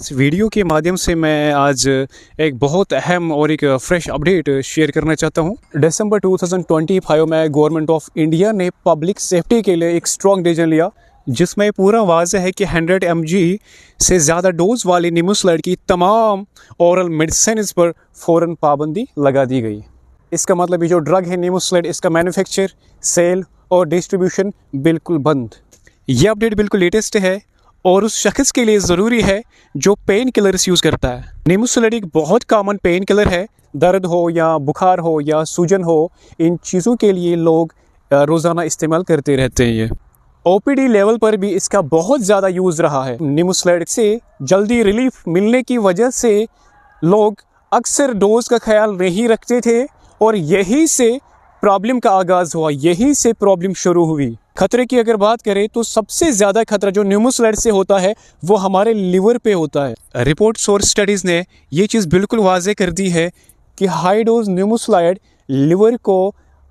इस वीडियो के माध्यम से मैं आज एक बहुत अहम और एक फ्रेश अपडेट शेयर करना चाहता हूं। दिसंबर 2025 में गवर्नमेंट ऑफ इंडिया ने पब्लिक सेफ्टी के लिए एक स्ट्रॉन्ग डिसीजन लिया, जिसमें पूरा वाज़ेह है कि 100 mg से ज़्यादा डोज वाली निमोस्लाइड की तमाम ओरल मेडिसिन पर फ़ौरन पाबंदी लगा दी गई। इसका मतलब ये जो ड्रग है निमोस्लाइड, इसका मैन्युफैक्चर, सेल और डिस्ट्रीब्यूशन बिल्कुल बंद। ये अपडेट बिल्कुल लेटेस्ट है और उस शख्स के लिए ज़रूरी है जो पेन किलर्स यूज़ करता है। निमोस्लाइड एक बहुत कॉमन पेन किलर है। दर्द हो या बुखार हो या सूजन हो, इन चीज़ों के लिए लोग रोज़ाना इस्तेमाल करते रहते हैं। ये ओपीडी लेवल पर भी इसका बहुत ज़्यादा यूज़ रहा है। निमोस्लाइड से जल्दी रिलीफ मिलने की वजह से लोग अक्सर डोज का ख्याल नहीं रखते थे और यही से प्रॉब्लम का आगाज़ हुआ, यही से प्रॉब्लम शुरू हुई। खतरे की अगर बात करें तो सबसे ज़्यादा खतरा जो निमोस्लाइड से होता है वो हमारे लिवर पे होता है। रिपोर्ट्स और स्टडीज़ ने ये चीज़ बिल्कुल वाज़े कर दी है कि हाई डोज निमोस्लाइड लिवर को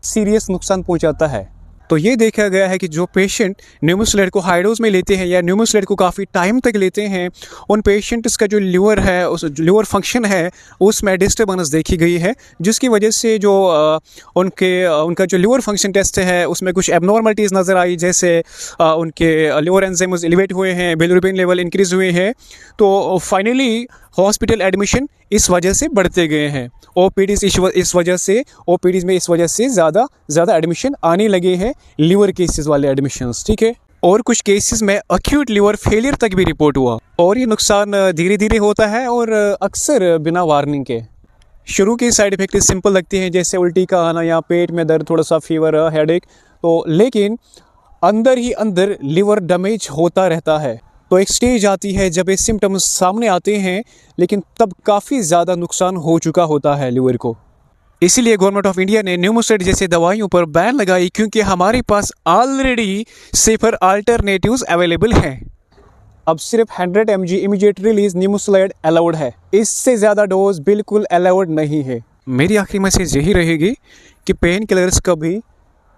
सीरियस नुकसान पहुंचाता है। तो ये देखा गया है कि जो पेशेंट निमोस्लाइड को हाई डोज में लेते हैं या निमोस्लाइड को काफ़ी टाइम तक लेते हैं, उन पेशेंट्स का जो लिवर है, उस लिवर फंक्शन है, उसमें डिस्टर्बेंस देखी गई है, जिसकी वजह से जो उनका जो लिवर फंक्शन टेस्ट है उसमें कुछ एबनॉर्मलिटीज़ नज़र आई, जैसे उनके लिवर एंजाइम्स एलिवेट हुए हैं, बिलिरुबिन लेवल इंक्रीज़ हुए हैं। तो फाइनली हॉस्पिटल एडमिशन इस वजह से बढ़ते गए हैं। ओपीडीज़ इस वजह से ज़्यादा एडमिशन आने लगे हैं, लिवर केसेस वाले एडमिशन्स, ठीक है। और कुछ केसेस में अक्यूट लिवर फेलियर तक भी रिपोर्ट हुआ और ये नुकसान धीरे धीरे होता है और अक्सर बिना वार्निंग के। शुरू के साइड इफ़ेक्ट सिंपल लगते हैं, जैसे उल्टी का आना या पेट में दर्द, थोड़ा सा फीवर, हेडेक, तो लेकिन अंदर ही अंदर लिवर डैमेज होता रहता है। तो एक स्टेज आती है जब ये सिम्टम्स सामने आते हैं, लेकिन तब काफ़ी ज़्यादा नुकसान हो चुका होता है लिवर को। इसीलिए गवर्नमेंट ऑफ इंडिया ने निमोस्लाइड जैसे दवाइयों पर बैन लगाई, क्योंकि हमारे पास ऑलरेडी सेफर अल्टरनेटिव्स अवेलेबल हैं। अब सिर्फ 100 mg इमीडिएट रिलीज निमोस्लाइड अलाउड है, इससे ज़्यादा डोज बिल्कुल अलाउड नहीं है। मेरी आखिरी मैसेज यही रहेगी कि पेन किलर्स कभी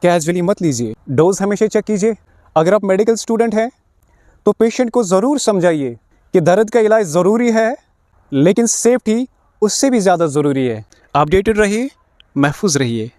कैजुअली मत लीजिए, डोज हमेशा चेक कीजिए। अगर आप मेडिकल स्टूडेंट हैं तो पेशेंट को ज़रूर समझाइए कि दर्द का इलाज ज़रूरी है, लेकिन सेफ्टी उससे भी ज़्यादा ज़रूरी है। अपडेटेड रहिए, महफूज रहिए।